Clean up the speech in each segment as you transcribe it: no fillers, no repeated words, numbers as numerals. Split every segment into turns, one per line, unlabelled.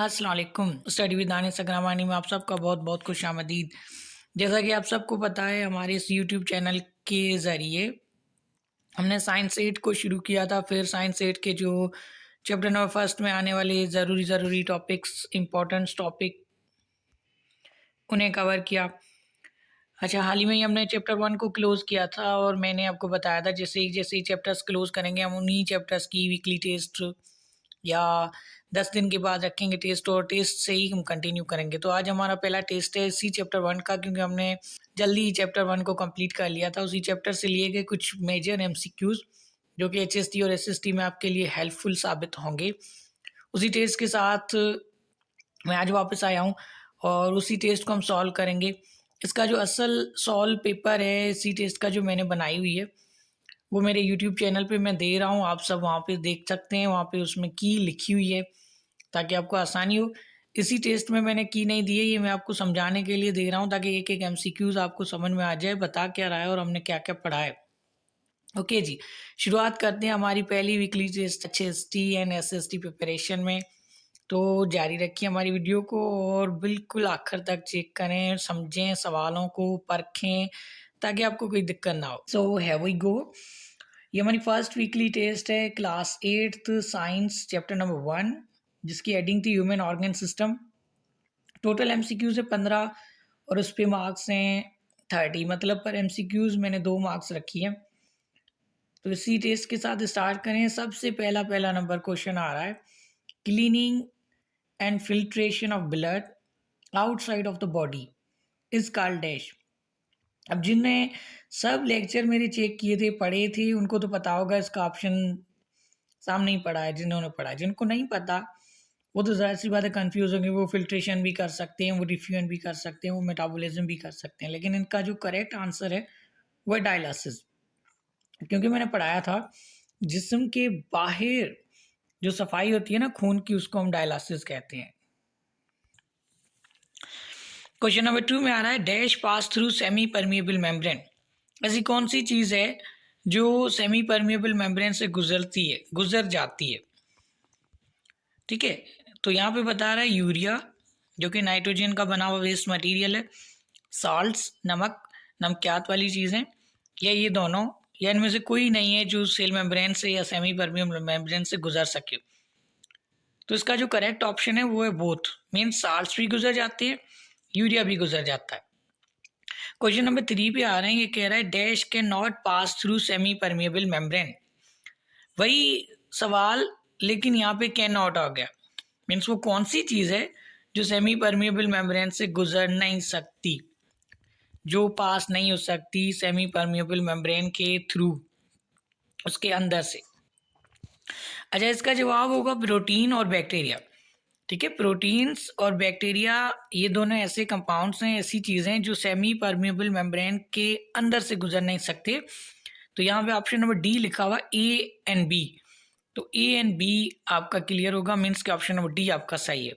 अस्सलाम वालेकुम। Study with Danish अग्रवानी में आप सबका बहुत बहुत खुश आमदीद। जैसा कि आप सबको पता है, हमारे इस यूट्यूब चैनल के ज़रिए हमने साइंस 8 को शुरू किया था। फिर साइंस 8 के जो चैप्टर नंबर फर्स्ट में आने वाले ज़रूरी टॉपिक्स, इम्पोर्टेंट टॉपिक, उन्हें कवर किया। अच्छा, हाल ही में ही हमने चैप्टर 1 को क्लोज़ किया था और मैंने आपको बताया था जैसे ही चैप्टर्स क्लोज़ करेंगे हम उन्हीं चैप्टर्स की वीकली टेस्ट या 10 दिन के बाद रखेंगे टेस्ट, और टेस्ट से ही हम कंटिन्यू करेंगे। तो आज हमारा पहला टेस्ट है इसी चैप्टर 1 का, क्योंकि हमने जल्दी ही चैप्टर 1 को कंप्लीट कर लिया था। उसी चैप्टर से लिए गए कुछ मेजर एमसीक्यूज़ जो कि एचएसटी और एसएसटी में आपके लिए हेल्पफुल साबित होंगे। उसी टेस्ट के साथ मैं आज वापस आया हूँ और उसी टेस्ट को हम सॉल्व करेंगे। इसका जो असल सॉल्व पेपर है इसी टेस्ट का जो मैंने बनाई हुई है, वो मेरे यूट्यूब चैनल पे मैं दे रहा हूँ। आप सब वहाँ पे देख सकते हैं, वहाँ पे उसमें की लिखी हुई है ताकि आपको आसानी हो। इसी टेस्ट में मैंने की नहीं दी है, ये मैं आपको समझाने के लिए दे रहा हूँ ताकि एक एक एमसीक्यूज़ आपको समझ में आ जाए, बता क्या रहा है और हमने क्या क्या पढ़ा है। ओके जी, शुरुआत करते हैं हमारी पहली weekly test HST and SST preparation में। तो जारी रखिए हमारी वीडियो को और बिल्कुल आखिर तक चेक करें, समझें, सवालों को परखें ताकि आपको कोई दिक्कत ना हो। So have we go. ये हमारी फर्स्ट वीकली टेस्ट है, class 8th science chapter number 1, जिसकी हेडिंग थी human organ system. Total MCQs है 15 और उस पर मार्क्स हैं 30। मतलब पर एमसीक्यूज मैंने 2 मार्क्स रखी है। तो इसी टेस्ट के साथ स्टार्ट करें। सबसे पहला नंबर क्वेश्चन आ रहा है, cleaning and filtration of blood outside of the body is called dash. अब जिनने सब लेक्चर मेरे चेक किए थे, पढ़े थे, उनको तो पता होगा, इसका ऑप्शन सामने ही पड़ा है। जिन्होंने पढ़ा, जिनको नहीं पता वो तो ज़ाहिर सी बात है कंफ्यूज होंगे। वो फिल्ट्रेशन भी कर सकते हैं, वो डिफ्यूजन भी कर सकते हैं, वो मेटाबॉलिज्म भी कर सकते हैं, लेकिन इनका जो करेक्ट आंसर है वो है डायलिसिस। क्योंकि मैंने पढ़ाया था जिस्म के बाहर जो सफाई होती है ना खून की, उसको हम डायलिसिस कहते हैं। क्वेश्चन नंबर 2 में आ रहा है, dash pass through semi permeable membrane. ऐसी कौन सी चीज़ है जो सेमी परमिएबल मेम्ब्रेन से गुजर जाती है। ठीक है, तो यहाँ पे बता रहा है यूरिया, जो कि नाइट्रोजन का बना हुआ वेस्ट मटेरियल है, सॉल्ट्स, नमक, नमकियात वाली चीज़ें, या ये दोनों, या इनमें से कोई नहीं है जो सेल मेम्ब्रेन से या सेमी परमिएबल मेम्ब्रेन से गुजर सके। तो इसका जो करेक्ट ऑप्शन है वो है बोथ, मीन्स सॉल्ट्स भी गुजर जाती है, यूरिया भी गुजर जाता है। क्वेश्चन नंबर 3 पे आ रहे हैं, ये कह रहा है dash can not pass through semi permeable membrane. वही सवाल, लेकिन यहाँ पे कैन नॉट आ गया। मीन्स वो कौन सी चीज़ है जो सेमी परमिएबल मेम्ब्रेन से गुजर नहीं सकती, जो पास नहीं हो सकती सेमी परमिएबल मेम्ब्रेन के थ्रू, उसके अंदर से। अच्छा, इसका जवाब होगा प्रोटीन और बैक्टीरिया। ठीक है, प्रोटीन्स और बैक्टीरिया ये दोनों ऐसे कंपाउंड्स हैं, ऐसी चीज़ें जो सेमी परमिएबल मेम्ब्रेन के अंदर से गुजर नहीं सकते। तो यहाँ पे ऑप्शन नंबर डी लिखा हुआ ए एंड बी, तो ए एंड बी आपका क्लियर होगा, मीन्स कि ऑप्शन नंबर डी आपका सही है।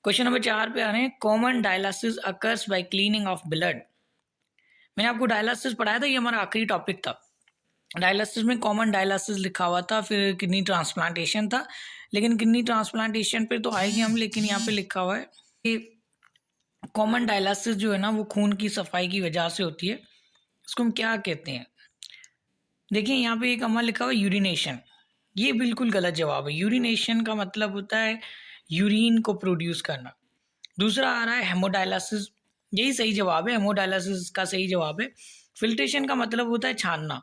क्वेश्चन नंबर 4 पे आ रहे हैं, common dialysis occurs by cleaning of blood. मैंने आपको डायलिसिस पढ़ाया था, ये हमारा आखिरी टॉपिक था। डायलिसिस में कॉमन डायलिसिस लिखा हुआ था, फिर किडनी ट्रांसप्लांटेशन था, लेकिन किडनी ट्रांसप्लांटेशन पे तो आएंगे हम, लेकिन यहाँ पे लिखा हुआ है कि कॉमन डायलिसिस जो है ना वो खून की सफाई की वजह से होती है। इसको हम क्या कहते हैं? देखिए यहाँ पे एक अमल लिखा हुआ है यूरिनेशन, ये बिल्कुल गलत जवाब है। यूरिनेशन का मतलब होता है यूरिन को प्रोड्यूस करना। दूसरा आ रहा है हेमोडायलिसिस, यही सही जवाब है, हेमोडायलिसिस का सही जवाब है। फिल्ट्रेशन का मतलब होता है छानना,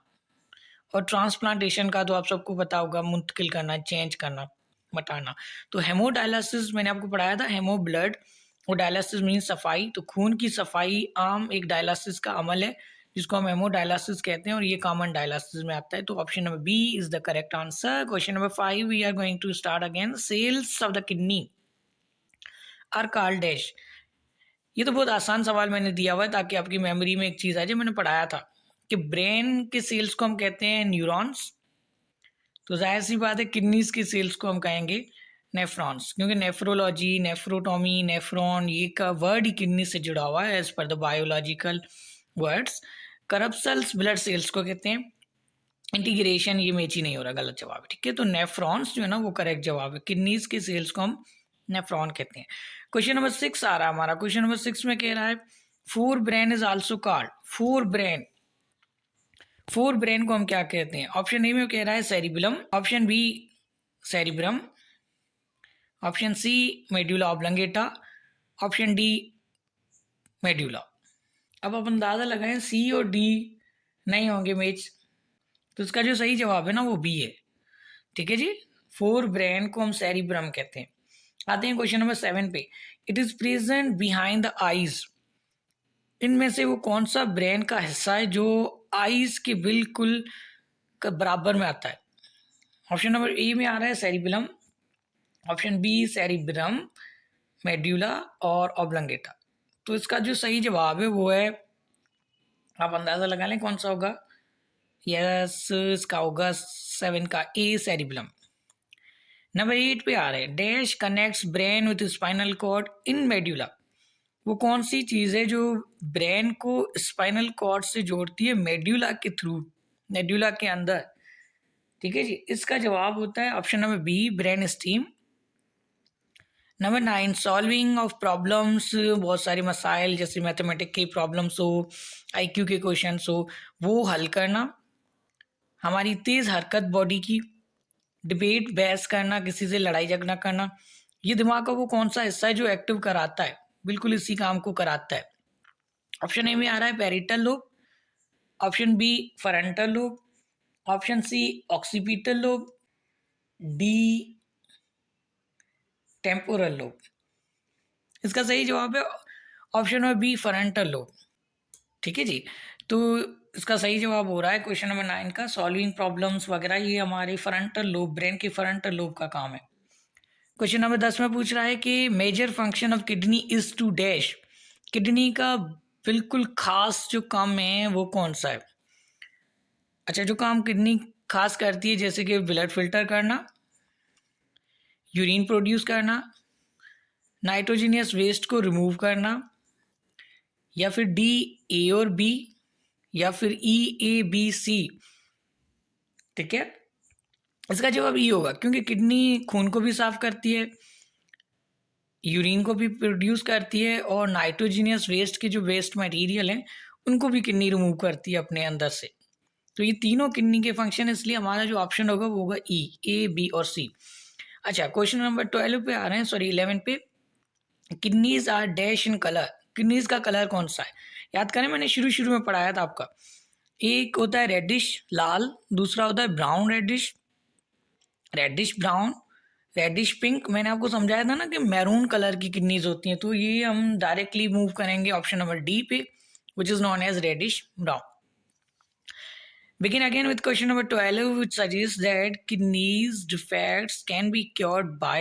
और ट्रांसप्लांटेशन का तो आप सबको पता होगा, मुंतकिल करना, चेंज करना, मटाना। तो हेमोडायलिसिस मैंने आपको पढ़ाया था, हेमो ब्लड, और डायलिसिस मीन सफाई। तो खून की सफाई आम एक डायलिसिस का अमल है जिसको हम हेमोडायलिसिस कहते हैं, और ये कॉमन डायलिसिस में आता है। तो option number B is the correct answer. Question number 5 we are going to start again. Cells of the kidney are called dash. ये तो बहुत आसान सवाल मैंने दिया हुआ है ताकि आपकी मेमोरी में एक चीज़ आ जाए। मैंने पढ़ाया था कि ब्रेन के सेल्स को हम कहते हैं न्यूरॉन्स, तो जाहिर सी बात है किडनीज के सेल्स को हम कहेंगे नेफ्रॉन्स, क्योंकि नेफ्रोलॉजी, नेफ्रोटोमी, नेफ्रॉन, ये का वर्ड ही किडनी से जुड़ा हुआ है as per the biological words. Corpuscles blood cells को कहते हैं। इंटीग्रेशन ये मैच ही नहीं हो रहा, गलत जवाब है। ठीक है, तो नेफ्रॉन्स जो है ना वो करेक्ट जवाब है। किडनीज के सेल्स को हम नेफ्रॉन कहते हैं। क्वेश्चन नंबर 6 आ रहा है हमारा। क्वेश्चन नंबर 6 में कह रहा है fore brain is also called. Fore brain को हम क्या कहते हैं? ऑप्शन ए में कह रहा है cerebellum, option B cerebrum, option C medulla oblongata, option D medulla. अब आप अंदाजा लगाएं सी और डी नहीं होंगे मैच, तो इसका जो सही जवाब है ना वो बी है। ठीक है जी, फोर ब्रेन को हम सेरिब्रम कहते हैं। आते हैं क्वेश्चन नंबर 7 पे। It is present behind the eyes. इनमें से वो कौन सा ब्रेन का हिस्सा है जो आईज के बिल्कुल बराबर में आता है? ऑप्शन नंबर ए में आ रहा है cerebellum, option B cerebrum, medulla और ऑब्लंगेटा। तो इसका जो सही जवाब है वो है, आप अंदाजा लगा लें कौन सा होगा। यस, इसका होगा 7 का ए सेरिबेलम। नंबर 8 पे आ रहे हैं dash connects brain with spinal cord in medulla. वो कौन सी चीज़ है जो ब्रेन को स्पाइनल कॉर्ड से जोड़ती है मेड्यूला के थ्रू, मेड्यूला के अंदर? ठीक है जी, इसका जवाब होता है option number B brain stem. Number 9 solving of problems. बहुत सारे मसाइल जैसे मैथमेटिक की प्रॉब्लम्स हो, आईक्यू के क्वेश्चंस हो, वो हल करना। हमारी तेज़ हरकत बॉडी की, डिबेट बहस करना, किसी से लड़ाई झगड़ा करना। ये दिमाग का वो कौन सा हिस्सा है जो एक्टिव कराता है, बिल्कुल इसी काम को कराता है? ऑप्शन ए में आ रहा है parietal lobe, option B frontal lobe, option C occipital lobe, D temporal lobe. इसका सही जवाब है option number B frontal lobe. ठीक है जी, तो इसका सही जवाब हो रहा है क्वेश्चन नंबर 9 का सॉल्विंग प्रॉब्लम्स वगैरह, ये हमारे फ्रंटल लोब, ब्रेन के फ्रंटल लोब का काम है। क्वेश्चन नंबर 10 में पूछ रहा है कि major function of kidney is to dash. Kidney का बिल्कुल खास जो काम है वो कौन सा है? अच्छा, जो काम किडनी खास करती है जैसे कि ब्लड फिल्टर करना, यूरिन प्रोड्यूस करना, नाइट्रोजनियस वेस्ट को रिमूव करना, या फिर डी ए और बी, या फिर ई ए बी सी। ठीक है, इसका जवाब ई होगा क्योंकि किडनी खून को भी साफ करती है, यूरिन को भी प्रोड्यूस करती है, और नाइट्रोजनियस वेस्ट के जो वेस्ट मटेरियल हैं उनको भी किडनी रिमूव करती है अपने अंदर से। तो ये तीनों किडनी के फंक्शन, इसलिए हमारा जो ऑप्शन होगा वो होगा ई, ए बी और सी। अच्छा, क्वेश्चन नंबर 12 पे आ रहे हैं, सॉरी 11 पे। Kidneys are dash in colour. Kidneys का कलर कौन सा है? याद करें, मैंने शुरू में पढ़ाया था आपका। एक होता है रेडिश लाल, दूसरा होता है brown reddish, reddish brown, reddish pink. मैंने आपको समझाया था ना कि मैरून कलर की किडनीज होती हैं, तो ये हम डायरेक्टली मूव करेंगे ऑप्शन नंबर डी पे, which is known as reddish brown. Begin again with question number 12, which suggests that kidneys defects can be cured by।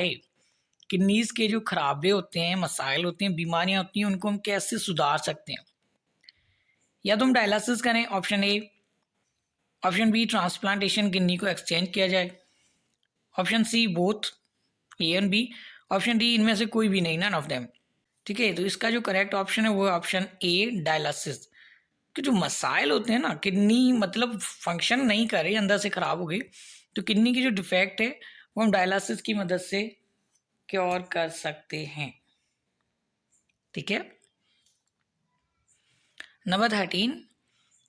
Kidneys के जो खराबे होते हैं, मसाइल होते हैं, बीमारियां होती हैं, उनको हम कैसे सुधार सकते हैं? या तो हम डायलिसिस करें, option A, option B transplantation, kidney को एक्सचेंज किया जाए, option C both, A and B, option D इनमें से कोई भी नहीं, नन ऑफ देम। ठीक है, तो इसका जो करेक्ट ऑप्शन है वो है ऑप्शन ए डायलिसिस। कि जो मसाइल होते हैं ना, किडनी मतलब फंक्शन नहीं कर रही, अंदर से खराब हो गई, तो किडनी की जो डिफेक्ट है वो हम डायलिसिस की मदद से क्योर कर सकते हैं। ठीक है, number 13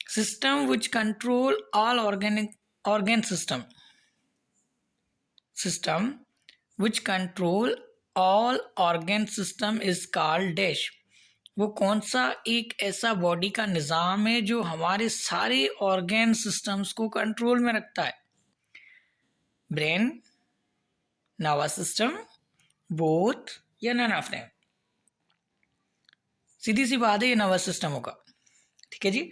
system which control all organ system. System which control all organ system is called dash. वो कौन सा एक ऐसा बॉडी का निज़ाम है जो हमारे सारे ऑर्गन सिस्टम्स को कंट्रोल में रखता है? ब्रेन, नर्वस सिस्टम, बोथ, या नन ऑफ देम? सीधी सी बात है, ये नर्वस सिस्टम होगा। ठीक है जी,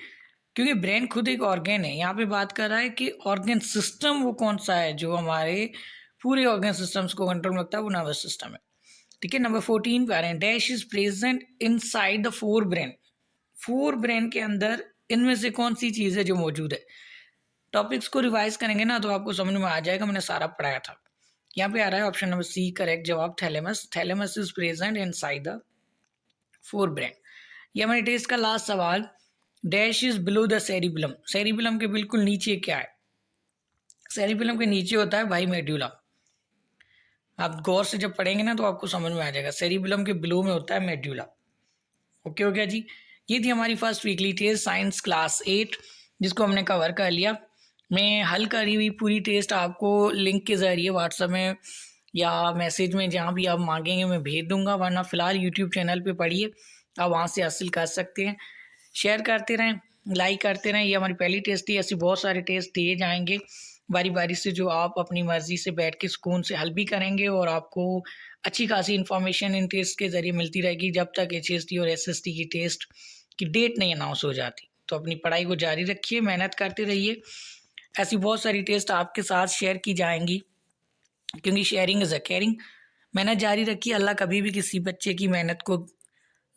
क्योंकि ब्रेन खुद एक ऑर्गन है। यहाँ पे बात कर रहा है कि ऑर्गन सिस्टम वो कौन सा है जो हमारे पूरे ऑर्गन सिस्टम्स को कंट्रोल में रखता है, वो नर्वस सिस्टम है। ठीक है, नंबर 14 पे आ रहे हैं dash is present inside the fore brain. Fore brain के अंदर इनमें से कौन सी चीज़ है जो मौजूद है? टॉपिक्स को रिवाइज करेंगे ना तो आपको समझ में आ जाएगा, मैंने सारा पढ़ाया था। यहाँ पे आ रहा है ऑप्शन नंबर सी करेक्ट जवाब, thalamus. Thalamus is present inside the fore brain. यह मैंने टेस्ट का लास्ट सवाल, dash is below the cerebellum. Cerebellum के बिल्कुल नीचे क्या है? सेरिबेलम के नीचे होता है भाई मेड्यूला। आप गौर से जब पढ़ेंगे ना तो आपको समझ में आ जाएगा। सेरिबेलम के बिलो में होता है मेड्यूला। ओके हो गया जी। ये थी हमारी first weekly test science class 8, जिसको हमने कवर कर लिया। मैं हल करी हुई पूरी टेस्ट आपको लिंक के ज़रिए व्हाट्सएप में या मैसेज में जहाँ भी आप मांगेंगे मैं भेज दूंगा, वरना फ़िलहाल यूट्यूब चैनल पे पढ़िए, आप वहाँ से हासिल कर सकते हैं। शेयर करते रहें, लाइक करते रहें। ये हमारी पहली टेस्ट थी, ऐसे बहुत सारे टेस्ट दिए जाएंगे बारी बारी से, जो आप अपनी मर्ज़ी से बैठ के सुकून से हल भी करेंगे और आपको अच्छी खासी इन्फॉर्मेशन इन टेस्ट के ज़रिए मिलती रहेगी जब तक HST और SST की टेस्ट की डेट नहीं अनाउंस हो जाती। तो अपनी पढ़ाई को जारी रखिए, मेहनत करते रहिए। ऐसी बहुत सारी टेस्ट आपके साथ शेयर की जाएंगी, क्योंकि शेयरिंग इज़ अ केयरिंग। मेहनत जारी रखिए, अल्लाह कभी भी किसी बच्चे की मेहनत को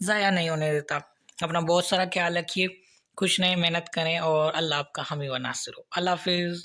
ज़ाया नहीं होने देता। अपना बहुत सारा ख्याल रखिए, खुश रहें, मेहनत करें और अल्लाह आपका हामी व नासिर हो। अल्लाह हाफिज़।